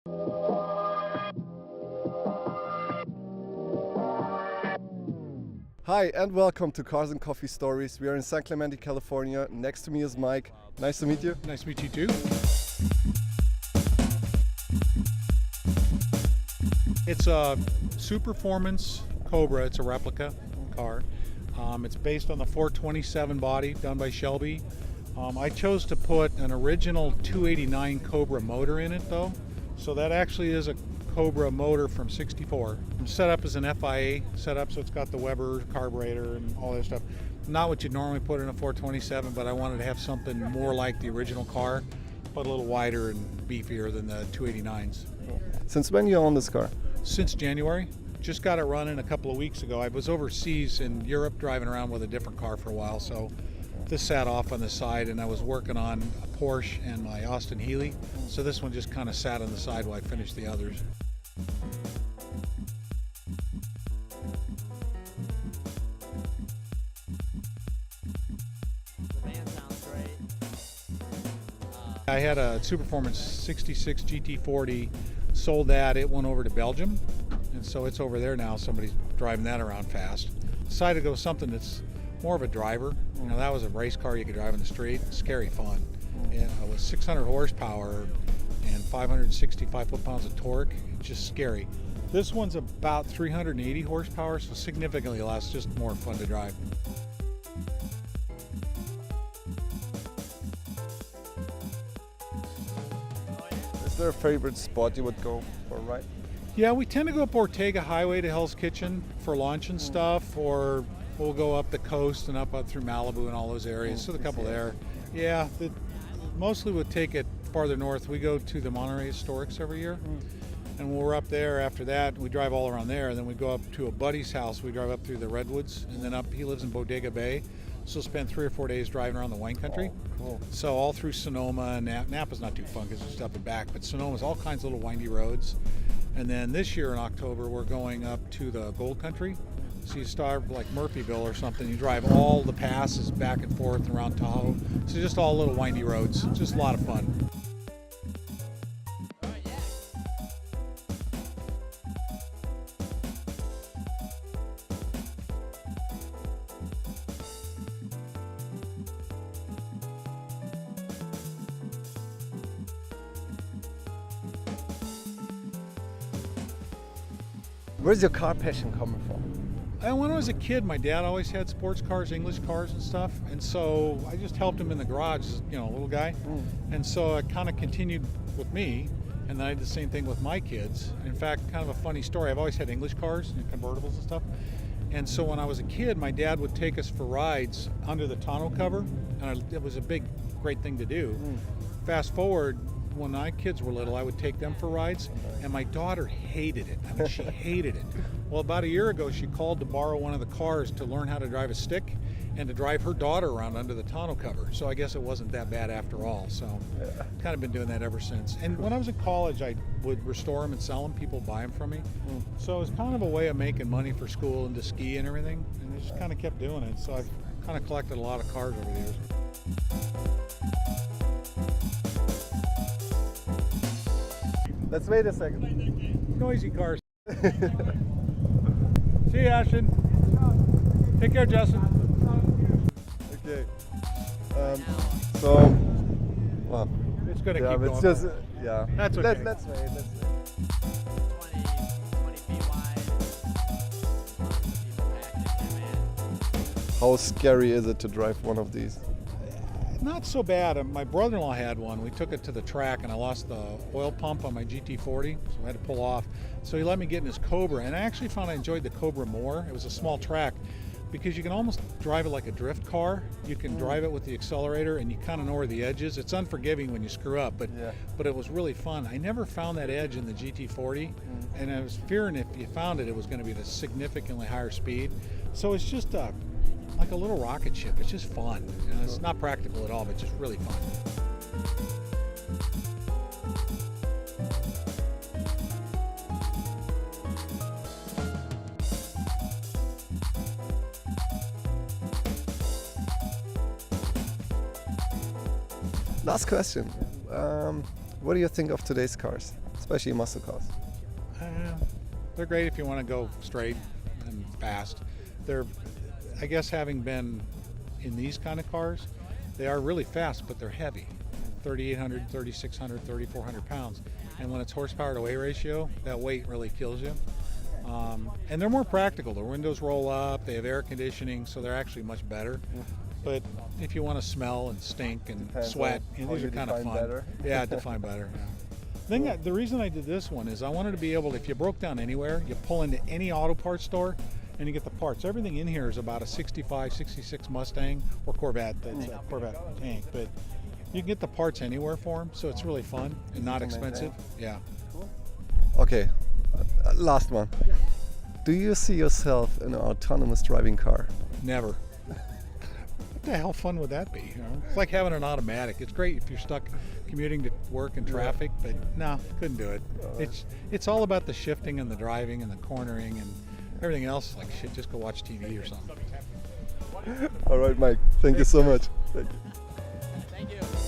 Hi and welcome to Cars and Coffee Stories. We are in San Clemente, California. Next to me is Mike. Nice to meet you. Nice to meet you too. It's a Superformance Cobra. It's a replica car. It's based on the 427 body done by Shelby. I chose to put an original 289 Cobra motor in it though. So that actually is a Cobra motor from '64. Set up as an FIA setup, so it's got the Weber carburetor and all that stuff. Not what you'd normally put in a 427, but I wanted to have something more like the original car, but a little wider and beefier than the 289s. Since when you own this car? Since January. Just got it running a couple of weeks ago. I was overseas in Europe driving around with a different car for a while, so this sat off on the side, and I was working on a Porsche and my Austin Healey, so this one just kind of sat on the side while I finished the others. The van sounds great. I had a Superformance 66 GT40, sold that, it went over to Belgium, and so it's over there now. Somebody's driving that around fast. Decided to go with something that's more of a driver. You know, that was a race car you could drive in the street. Scary fun. Yeah, it was 600 horsepower and 565 foot-pounds of torque. Just scary. This one's about 380 horsepower, so significantly less, just more fun to drive. Is there a favorite spot you would go for a ride? Yeah, we tend to go up Ortega Highway to Hell's Kitchen for lunch and stuff, or we'll go up the coast and up through Malibu and all those areas. So the couple there. Yeah, mostly we'll take it farther north. We go to the Monterey Historics every year. And when we're up there after that, we drive all around there. And then we go up to a buddy's house. We drive up through the Redwoods and then up, he lives in Bodega Bay. So we'll spend 3 or 4 days driving around the wine country. Cool. So all through Sonoma and Napa's not too fun because it's just up and back, but Sonoma's all kinds of little windy roads. And then this year in October, we're going up to the Gold Country. So you start like Murphyville or something, you drive all the passes back and forth around Tahoe. So just all little windy roads, just a lot of fun. Where's your car passion coming from? When I was a kid, my dad always had sports cars, English cars and stuff, and so I just helped him in the garage, you know, little guy. And so it kind of continued with me, and then I did the same thing with my kids. In fact, kind of a funny story, I've always had English cars and convertibles and stuff. And so when I was a kid, my dad would take us for rides under the tonneau cover, and it was a great thing to do. Fast forward, when my kids were little, I would take them for rides, and my daughter hated it. I mean, she hated it. Well, about a year ago, she called to borrow one of the cars to learn how to drive a stick and to drive her daughter around under the tonneau cover. So I guess it wasn't that bad after all. So kind of been doing that ever since. And when I was in college, I would restore them and sell them. People buy them from me. So it was kind of a way of making money for school and to ski and everything. And I just kind of kept doing it. So I've kind of collected a lot of cars over the years. Let's wait a second. Noisy cars. See you, Ashton. Take care, Justin. Okay. So, well, It's gonna yeah, keep it's going. just, yeah. That's okay. Let's wait. 20 feet wide. Lots of people packed in there, man. How scary is it to drive one of these? Not so bad. My brother-in-law had one. We took it to the track, and I lost the oil pump on my GT40, so I had to pull off. So he let me get in his Cobra, and I actually found I enjoyed the Cobra more. It was a small track because you can almost drive it like a drift car. You can drive it with the accelerator, and you kind of know where the edge is. It's unforgiving when you screw up, but it was really fun. I never found that edge in the GT40, and I was fearing if you found it, it was going to be at a significantly higher speed. So it's just like a little rocket ship. It's just fun. You know, it's not practical at all, but just really fun. Last question. What do you think of today's cars? especially muscle cars? They're great if you want to go straight and fast. They're, I guess, having been in these kind of cars, they are really fast, but they're heavy. 3,800, 3,600, 3,400 pounds. And when it's horsepower to weight ratio, that weight really kills you. And they're more practical. Their windows roll up, they have air conditioning, so they're actually much better. But if you want to smell and stink and Depends sweat, on how these you are kind of define fun. better. Yeah, define better. Yeah. The reason I did this one is I wanted to be able to, if you broke down anywhere, you pull into any auto parts store and you get the parts. Everything in here is about a 65, 66 Mustang or Corvette. That's a Corvette tank, but you can get the parts anywhere for them, so it's really fun and not to maintain. expensive. Yeah. Okay, last one. Do you see yourself in an autonomous driving car? Never. What the hell fun would that be? You know? It's like having an automatic. It's great if you're stuck commuting to work in traffic, but no, couldn't do it. It's all about the shifting and the driving and the cornering and everything else. Like shit, just go watch TV or something. All right, Mike. Thank you so much. Thank you. Thank you.